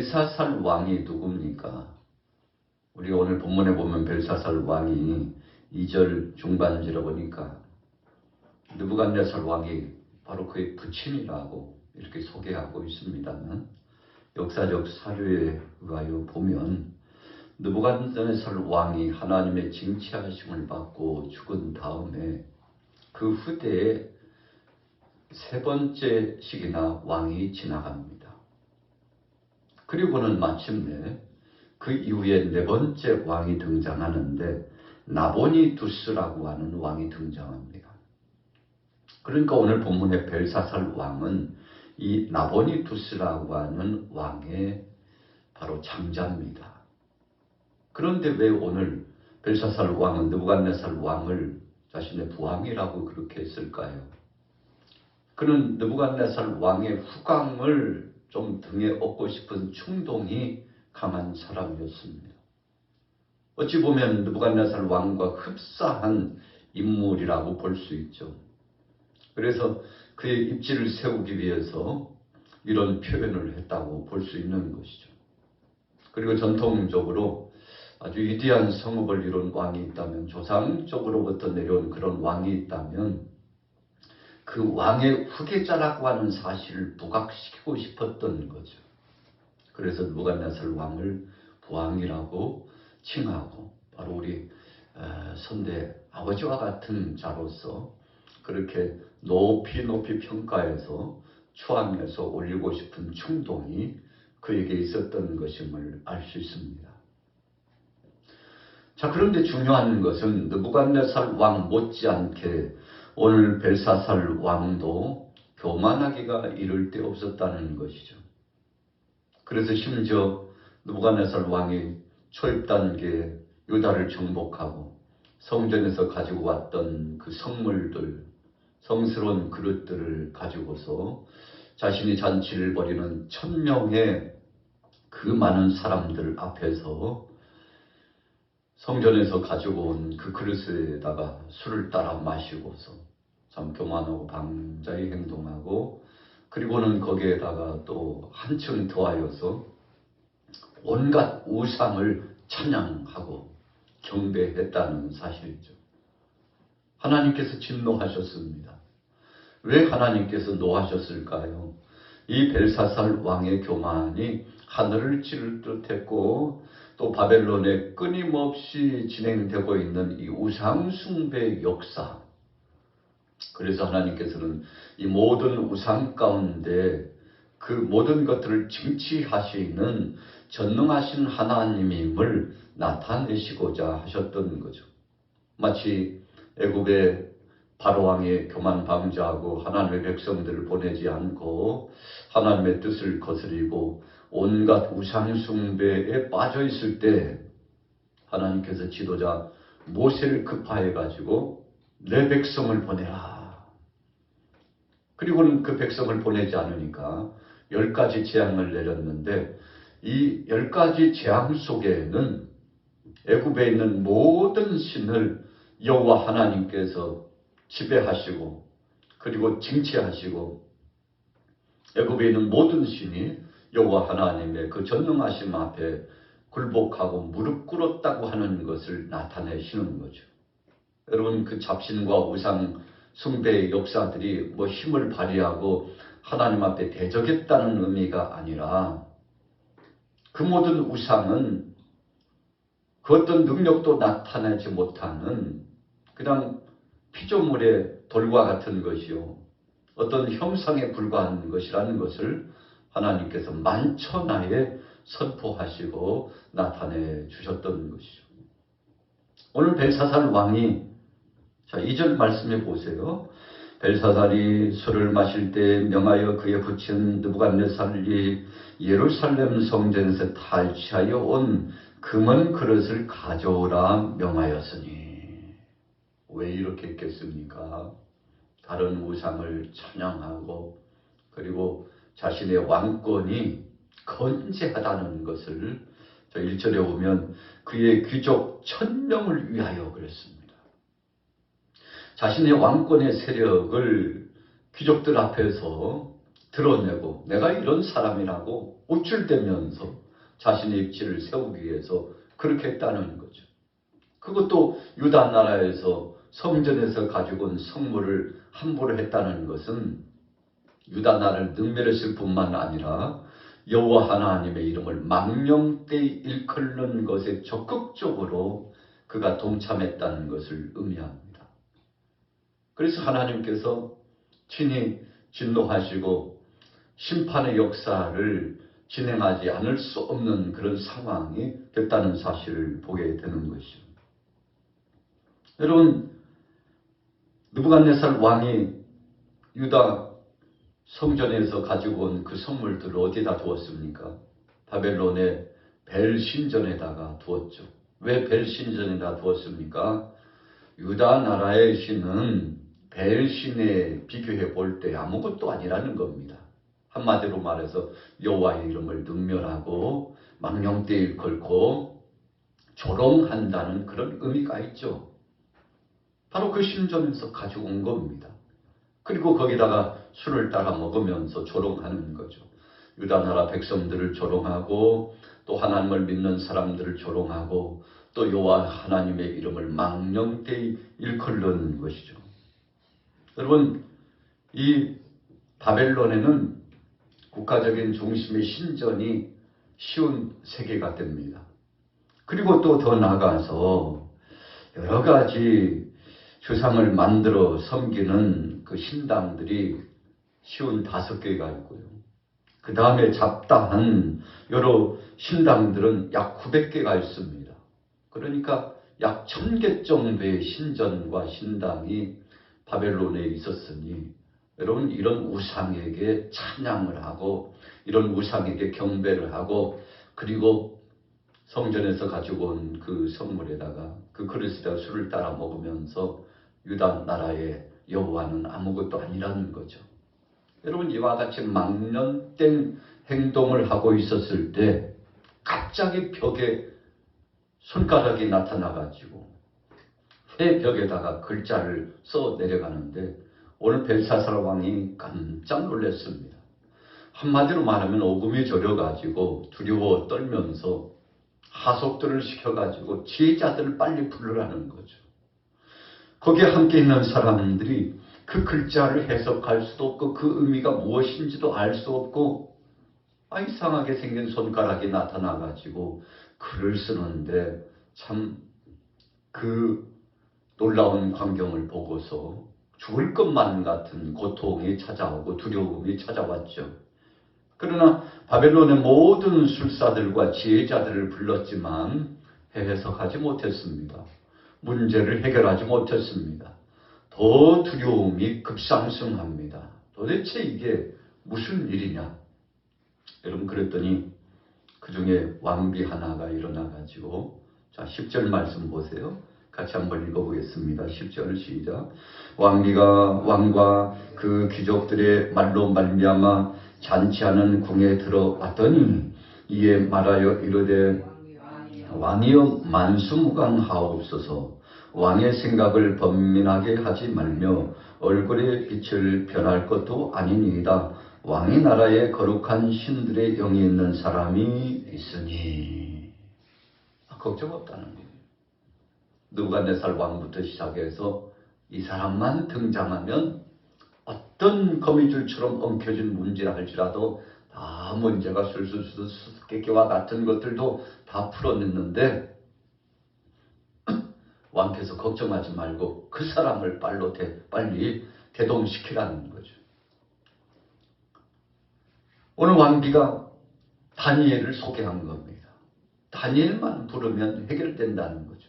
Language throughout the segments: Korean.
벨사살 왕이 누굽니까? 우리가 오늘 본문에 보면 벨사살 왕이 2절 중반절에 보니까 느부갓네살 왕이 바로 그의 부친이라고 이렇게 소개하고 있습니다만, 역사적 사료에 의하여 보면 느부갓네살 왕이 하나님의 징치하심을 받고 죽은 다음에 그 후대에 세 번째씩이나 왕이 지나갑니다. 그리고는 마침내 그 이후에 네 번째 왕이 등장하는데 나보니두스라고 하는 왕이 등장합니다. 그러니까 오늘 본문의 벨사살 왕은 이 나보니두스라고 하는 왕의 바로 장자입니다. 그런데 왜 오늘 벨사살 왕은 느부갓네살 왕을 자신의 부왕이라고 그렇게 했을까요? 그는 느부갓네살 왕의 후광을 좀 등에 업고 싶은 충동이 강한 사람이었습니다. 어찌 보면 느부갓네살 왕과 흡사한 인물이라고 볼 수 있죠. 그래서 그의 입지를 세우기 위해서 이런 표현을 했다고 볼 수 있는 것이죠. 그리고 전통적으로 아주 위대한 성읍을 이룬 왕이 있다면, 조상적으로부터 내려온 그런 왕이 있다면 그 왕의 후계자라고 하는 사실을 부각시키고 싶었던 거죠. 그래서 느부갓네살 왕을 부왕이라고 칭하고, 바로 우리 선대 아버지와 같은 자로서 그렇게 높이 평가해서 추앙해서 올리고 싶은 충동이 그에게 있었던 것임을 알 수 있습니다. 자, 그런데 중요한 것은 느부갓네살 왕 못지않게 오늘 벨사살 왕도 교만하기가 이를 데 없었다는 것이죠. 그래서 심지어 느부갓네살 왕이 초입 단계에 유다를 정복하고 성전에서 가지고 왔던 그 성물들, 성스러운 그릇들을 가지고서 자신이 잔치를 벌이는 1000명의 그 많은 사람들 앞에서 성전에서 가지고 온 그 그릇에다가 술을 따라 마시고서 참 교만하고 방자히 행동하고, 그리고는 거기에다가 또 한층 더하여서 온갖 우상을 찬양하고 경배했다는 사실이죠. 하나님께서 진노하셨습니다. 왜 하나님께서 노하셨을까요? 이 벨사살 왕의 교만이 하늘을 찌를 듯했고, 또 바벨론에 끊임없이 진행되고 있는 이 우상숭배 역사, 그래서 하나님께서는 이 모든 우상 가운데 그 모든 것들을 징치하시는 전능하신 하나님임을 나타내시고자 하셨던 거죠. 마치 애굽의 바로왕의 교만 방자하고 하나님의 백성들을 보내지 않고 하나님의 뜻을 거스리고 온갖 우상숭배에 빠져 있을 때 하나님께서 지도자 모세를 급파해 가지고 내 백성을 보내라. 그리고는 그 백성을 보내지 않으니까 10가지 재앙을 내렸는데, 이 10가지 재앙 속에는 애굽에 있는 모든 신을 여호와 하나님께서 지배하시고 그리고 징치하시고, 애굽에 있는 모든 신이 여호와 하나님의 그 전능하심 앞에 굴복하고 무릎 꿇었다고 하는 것을 나타내시는 거죠. 여러분, 그 잡신과 우상 숭배의 역사들이 힘을 발휘하고 하나님 앞에 대적했다는 의미가 아니라, 그 모든 우상은 그 어떤 능력도 나타내지 못하는 그냥 피조물의 돌과 같은 것이요, 어떤 형상에 불과한 것이라는 것을 하나님께서 만천하에 선포하시고 나타내 주셨던 것이죠. 오늘 벨사살 왕이, 자, 2절 말씀해 보세요. 벨사살이 술을 마실 때 명하여 그의 부친 느부갓네살이 예루살렘 성전에서 탈취하여 온 금은 그릇을 가져오라 명하였으니. 왜 이렇게 했겠습니까? 다른 우상을 찬양하고 그리고 자신의 왕권이 건재하다는 것을 1절에 보면 그의 귀족 1000명을 위하여 그랬습니다. 자신의 왕권의 세력을 귀족들 앞에서 드러내고 내가 이런 사람이라고 우쭐대면서 자신의 입지를 세우기 위해서 그렇게 했다는 거죠. 그것도 유다 나라에서 성전에서 가지고 온 성물을 함부로 했다는 것은 유다 나라를 능멸했을 뿐만 아니라 여호와 하나님의 이름을 망령되이 일컬는 것에 적극적으로 그가 동참했다는 것을 의미합니다. 그래서 하나님께서 친히 진노하시고 심판의 역사를 진행하지 않을 수 없는 그런 상황이 됐다는 사실을 보게 되는 것이죠. 여러분, 느부갓네살 왕이 유다 성전에서 가지고 온 그 선물들을 어디다 두었습니까? 바벨론의 벨 신전에다가 두었죠. 왜 벨 신전에다 두었습니까? 유다 나라의 신은 벨 신에 비교해 볼 때 아무것도 아니라는 겁니다. 한마디로 말해서 여호와의 이름을 능멸하고 망령되이 일컬고 조롱한다는 그런 의미가 있죠. 바로 그 신전에서 가지고 온 겁니다. 그리고 거기다가 술을 따라 먹으면서 조롱하는 거죠. 유다 나라 백성들을 조롱하고 또 하나님을 믿는 사람들을 조롱하고 또 여호와 하나님의 이름을 망령되이 일컬는 것이죠. 여러분, 이 바벨론에는 국가적인 중심의 신전이 쉬운 세계가 됩니다. 그리고 또 더 나아가서 여러 가지 주상을 만들어 섬기는 그 신당들이 쉬운 5개가 있고요. 그 다음에 잡다한 여러 신당들은 약 900개가 있습니다. 그러니까 약 1000개 정도의 신전과 신당이 바벨론에 있었으니 여러분, 이런 우상에게 찬양을 하고 이런 우상에게 경배를 하고 그리고 성전에서 가지고 온 그 선물에다가 그 그릇에다가 술을 따라 먹으면서 유다 나라의 여호와는 아무것도 아니라는 거죠. 여러분, 이와 같이 망령된 행동을 하고 있었을 때 갑자기 벽에 손가락이 나타나가지고 회 벽에다가 글자를 써 내려가는데 오늘 벨사살 왕이 깜짝 놀랐습니다. 한마디로 말하면 오금이 저려가지고 두려워 떨면서 하속들을 시켜가지고 지혜자들을 빨리 부르라는 거죠. 거기에 함께 있는 사람들이 그 글자를 해석할 수도 없고 그 의미가 무엇인지도 알 수 없고 이상하게 생긴 손가락이 나타나가지고 글을 쓰는데 참 그 놀라운 광경을 보고서 죽을 것만 같은 고통이 찾아오고 두려움이 찾아왔죠. 그러나 바벨론의 모든 술사들과 지혜자들을 불렀지만 해석하지 못했습니다. 문제를 해결하지 못했습니다. 더 두려움이 급상승합니다. 도대체 이게 무슨 일이냐? 여러분, 그랬더니 그 중에 왕비 하나가 일어나가지고, 자, 10절 말씀 보세요. 같이 한번 읽어보겠습니다. 10절 시작. 왕과 그 귀족들의 말로 말미암아 잔치하는 궁에 들어왔더니 이에 말하여 이르되 왕이여 만수무강하옵소서. 왕의 생각을 번민하게 하지 말며 얼굴의 빛을 변할 것도 아니니이다. 왕의 나라에 거룩한 신들의 영이 있는 사람이 있으니. 걱정 없다는 거예요. 느부갓네살 왕부터 시작해서 이 사람만 등장하면 어떤 거미줄처럼 엉켜진 문제라 할지라도 다 문제가 술술술 수수께끼와 같은 것들도 다 풀어냈는데 왕께서 걱정하지 말고 그 사람을 빨리 대동시키라는 거죠. 오늘 왕비가 다니엘을 소개한 겁니다. 다니엘만 부르면 해결된다는 거죠.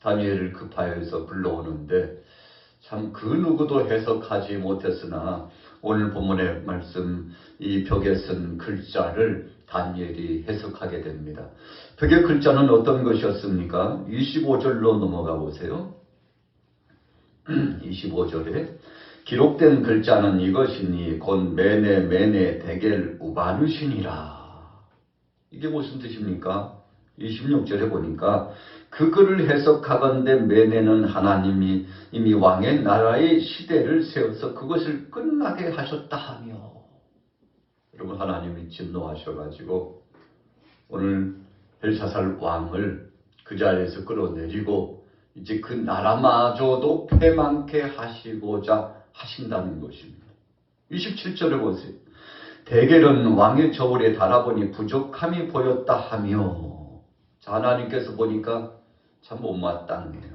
다니엘을 급하여서 불러오는데 참 그 누구도 해석하지 못했으나 오늘 본문의 말씀 이 벽에 쓴 글자를 다니엘이 해석하게 됩니다. 벽의 글자는 어떤 것이었습니까? 25절로 넘어가 보세요. 25절에 기록된 글자는 이것이니 곧 메네 데겔 우바르신이라. 이게 무슨 뜻입니까? 26절에 보니까 그 글을 해석하건대 메네는 하나님이 이미 왕의 나라의 시대를 세워서 그것을 끝나게 하셨다 하며, 여러분, 하나님이 진노하셔가지고 오늘 벨사살 왕을 그 자리에서 끌어내리고 이제 그 나라마저도 패망케 하시고자 하신다는 것입니다. 27절에 보세요. 대겔은 왕의 저울에 달아보니 부족함이 보였다 하며. 자, 하나님께서 보니까 참 못마땅해요.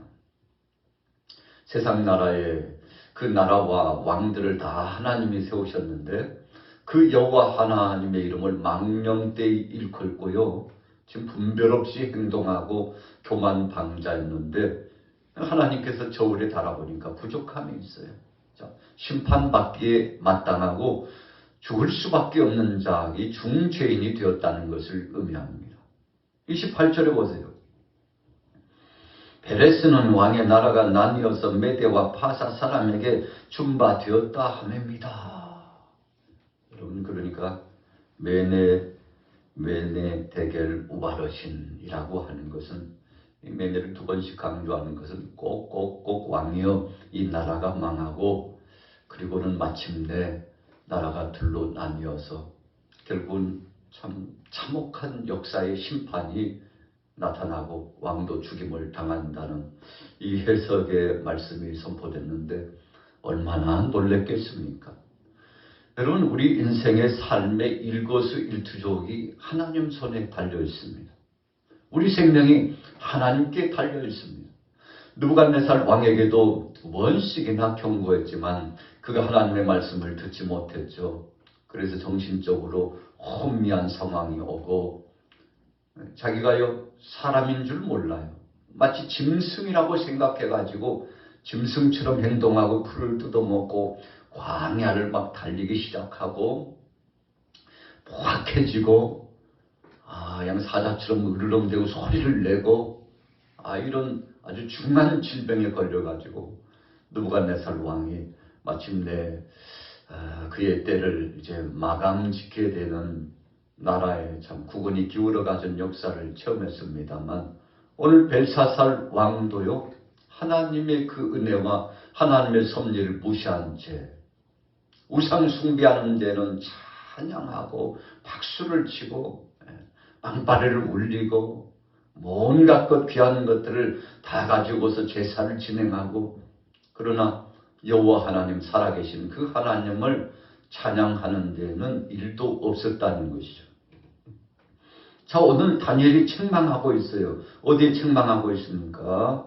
세상 나라에 그 나라와 왕들을 다 하나님이 세우셨는데 그 여호와 하나님의 이름을 망령되이 일컫고요, 지금 분별 없이 행동하고 교만방자였는데 하나님께서 저울에 달아보니까 부족함이 있어요. 자, 심판받기에 마땅하고 죽을 수밖에 없는 자이 중죄인이 되었다는 것을 의미합니다. 28절에 보세요. 베레스는 왕의 나라가 나뉘어서 메대와 파사 사람에게 준바되었다 하맵니다. 여러분, 그러니까 메네 대겔 우바르신이라고 하는 것은, 이 메네를 두 번씩 강조하는 것은 꼭 왕이여 이 나라가 망하고 그리고는 마침내 나라가 둘로 나뉘어서 결국은 참 참혹한 역사의 심판이 나타나고 왕도 죽임을 당한다는 이 해석의 말씀이 선포됐는데 얼마나 놀랬겠습니까? 여러분, 우리 인생의 삶의 일거수일투족이 하나님 손에 달려 있습니다. 우리 생명이 하나님께 달려 있습니다. 느부갓네살 왕에게도 두 번씩이나 경고했지만 그가 하나님의 말씀을 듣지 못했죠. 그래서 정신적으로 혼미한 상황이 오고 자기가요 사람인 줄 몰라요. 마치 짐승이라고 생각해가지고 짐승처럼 행동하고 풀을 뜯어먹고 광야를 막 달리기 시작하고 포악해지고 그냥 사자처럼 으르렁대고 소리를 내고 이런 아주 중한 질병에 걸려가지고 느부갓네살 왕이 마침내 그의 때를 이제 마감 짓게 되는 나라에 참 국은이 기울어가진 역사를 체험했습니다만 오늘 벨사살 왕도요 하나님의 그 은혜와 하나님의 섭리를 무시한 채 우상 숭배하는 데는 찬양하고 박수를 치고 빵빠레를 울리고 온갖 것 귀한 것들을 다 가지고서 제사를 진행하고, 그러나 여호와 하나님 살아계신 그 하나님을 찬양하는 데는 일도 없었다는 것이죠. 자, 오늘 다니엘이 책망하고 있어요. 어디에 책망하고 있습니까?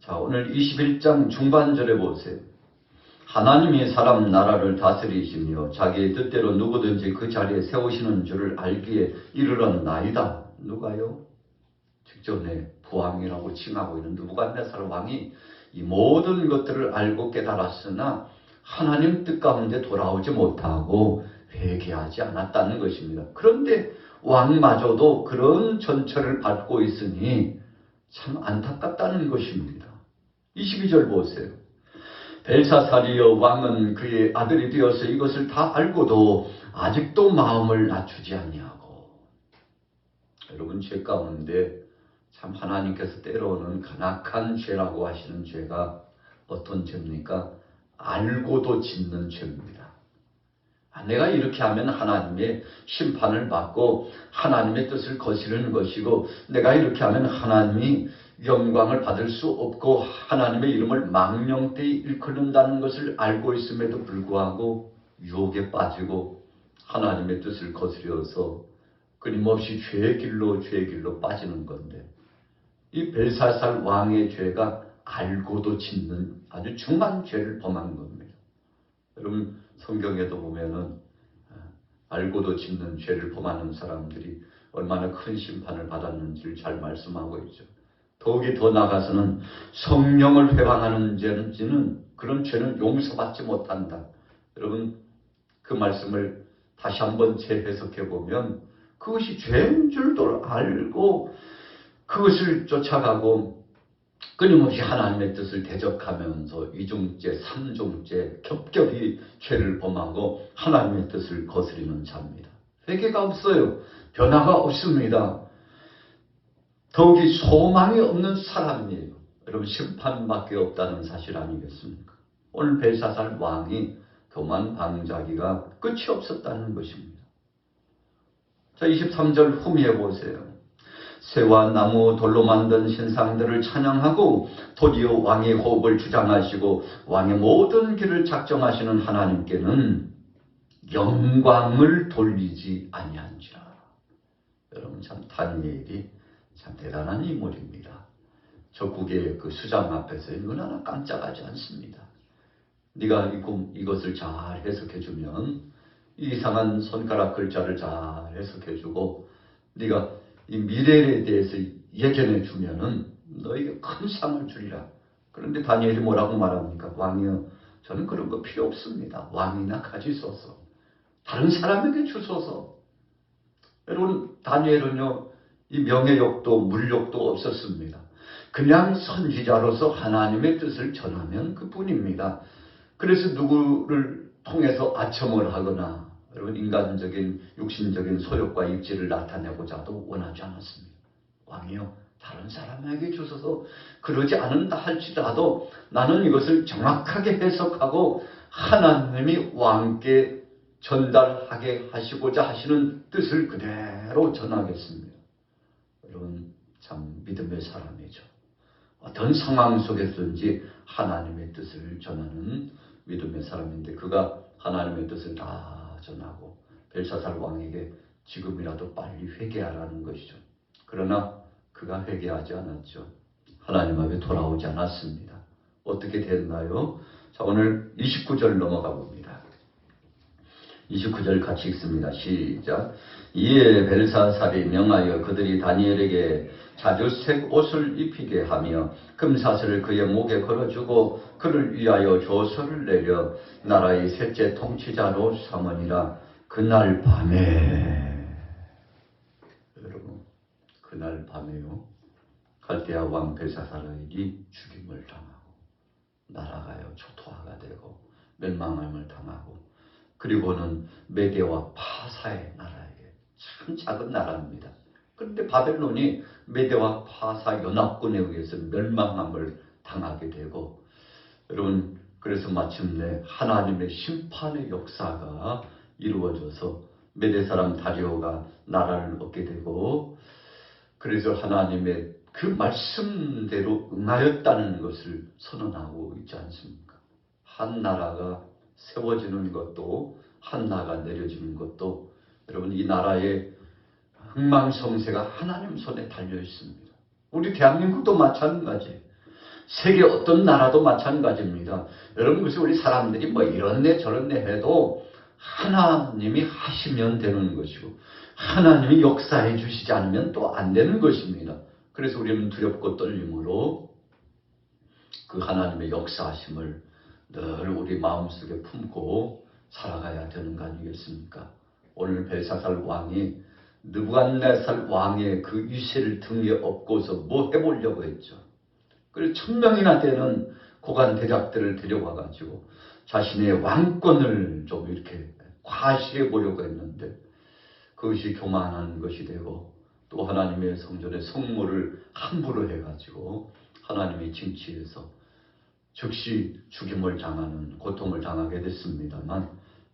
자, 오늘 21장 중반절에 보세요. 하나님이 사람 나라를 다스리시며 자기의 뜻대로 누구든지 그 자리에 세우시는 줄을 알기에 이르렀나이다. 누가요? 직전에 부왕이라고 칭하고 있는 느부갓네살 왕이 이 모든 것들을 알고 깨달았으나 하나님 뜻 가운데 돌아오지 못하고 회개하지 않았다는 것입니다. 그런데 왕마저도 그런 전철을 밟고 있으니 참 안타깝다는 것입니다. 22절 보세요. 벨사살이여 왕은 그의 아들이 되어서 이것을 다 알고도 아직도 마음을 낮추지 아니하고. 여러분, 죄 가운데 참 하나님께서 때로는 간악한 죄라고 하시는 죄가 어떤 죄입니까? 알고도 짓는 죄입니다. 내가 이렇게 하면 하나님의 심판을 받고 하나님의 뜻을 거스르는 것이고, 내가 이렇게 하면 하나님이 영광을 받을 수 없고 하나님의 이름을 망령되이 일컫는다는 것을 알고 있음에도 불구하고 유혹에 빠지고 하나님의 뜻을 거스려서 끊임없이 죄의 길로 빠지는 건데, 이 벨사살 왕의 죄가 알고도 짓는 아주 중한 죄를 범한 겁니다. 여러분, 성경에도 보면은 알고도 짓는 죄를 범하는 사람들이 얼마나 큰 심판을 받았는지를 잘 말씀하고 있죠. 더욱이 더 나아가서는 성령을 회방하는 죄는, 그런 죄는 용서받지 못한다. 여러분, 그 말씀을 다시 한번 재해석해 보면 그것이 죄인 줄도 알고 그것을 쫓아가고 끊임없이 하나님의 뜻을 대적하면서 이중죄, 삼중죄 겹겹이 죄를 범하고 하나님의 뜻을 거스리는 자입니다. 회개가 없어요. 변화가 없습니다. 더욱이 소망이 없는 사람이에요. 여러분, 심판밖에 없다는 사실 아니겠습니까? 오늘 벨사살 왕이 교만방자기가 끝이 없었다는 것입니다. 자, 23절 후미해 보세요. 새와 나무 돌로 만든 신상들을 찬양하고 도리어 왕의 호흡을 주장하시고 왕의 모든 길을 작정하시는 하나님께는 영광을 돌리지 아니한지라. 여러분, 참 다니엘이 참 대단한 인물입니다. 적국의 그 수장 앞에서 얼마나 깜짝하지 않습니다. 네가 이것을 잘 해석해주면, 이상한 손가락 글자를 잘 해석해주고 네가 이 미래에 대해서 예견해주면은 너에게 큰 상을 주리라. 그런데 다니엘이 뭐라고 말합니까? 왕이여, 저는 그런 거 필요 없습니다. 왕이나 가지소서. 다른 사람에게 주소서. 여러분, 다니엘은요, 이 명예욕도 물욕도 없었습니다. 그냥 선지자로서 하나님의 뜻을 전하면 그뿐입니다. 그래서 누구를 통해서 아첨을 하거나 여러분 인간적인 육신적인 소욕과 입지를 나타내고자도 원하지 않았습니다. 왕이요, 다른 사람에게 주셔서 그러지 않는다 할지라도 나는 이것을 정확하게 해석하고 하나님이 왕께 전달하게 하시고자 하시는 뜻을 그대로 전하겠습니다. 여러분, 참 믿음의 사람이죠. 어떤 상황 속에서든지 하나님의 뜻을 전하는 믿음의 사람인데, 그가 하나님의 뜻을 다 전하고 벨사살 왕에게 지금이라도 빨리 회개하라는 것이죠. 그러나 그가 회개하지 않았죠. 하나님 앞에 돌아오지 않았습니다. 어떻게 됐나요? 자, 오늘 29절 넘어가 봅니다. 29절 같이 읽습니다. 시작. 이에 벨사살이 명하여 그들이 다니엘에게 자주색 옷을 입히게 하며 금사슬을 그의 목에 걸어주고 그를 위하여 조서를 내려 나라의 셋째 통치자로 삼으니라. 그날 밤에, 여러분, 그날 밤에요, 갈대아 왕 벨사살이 죽임을 당하고 나라가요 초토화가 되고 멸망함을 당하고, 그리고는 메대와 파사의 나라에게, 참 작은 나라입니다. 그런데 바벨론이 메대와 파사 연합군에 의해서 멸망함을 당하게 되고, 여러분, 그래서 마침내 하나님의 심판의 역사가 이루어져서 메대 사람 다리오가 나라를 얻게 되고, 그래서 하나님의 그 말씀대로 응하였다는 것을 선언하고 있지 않습니까? 한 나라가 세워지는 것도, 한 나라가 내려지는 것도, 여러분, 이 나라의 흥망성쇠가 하나님 손에 달려 있습니다. 우리 대한민국도 마찬가지, 세계 어떤 나라도 마찬가지입니다. 여러분, 그래서 우리 사람들이 뭐 이렇네 저렇네 해도 하나님이 하시면 되는 것이고, 하나님이 역사해 주시지 않으면 또 안 되는 것입니다. 그래서 우리는 두렵고 떨림으로 그 하나님의 역사하심을 늘 우리 마음속에 품고 살아가야 되는 거 아니겠습니까? 오늘 벨사살 왕이 느부갓네살 왕의 그 위세를 등에 업고서 뭐 해보려고 했죠. 그래서 1000명이나 되는 고관 대작들을 데려와가지고 자신의 왕권을 좀 이렇게 과시해 보려고 했는데, 그것이 교만한 것이 되고 또 하나님의 성전의 성물을 함부로 해가지고 하나님의 징치에서 즉시 죽임을 당하는 고통을 당하게 됐습니다만,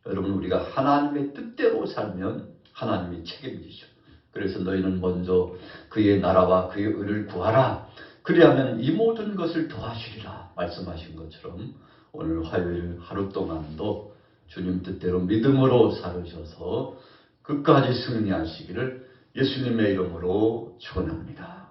여러분, 우리가 하나님의 뜻대로 살면 하나님이 책임지죠. 그래서 너희는 먼저 그의 나라와 그의 의를 구하라. 그리하면 이 모든 것을 더하시리라 말씀하신 것처럼 오늘 화요일 하루 동안도 주님 뜻대로 믿음으로 살으셔서 끝까지 승리하시기를 예수님의 이름으로 축원합니다.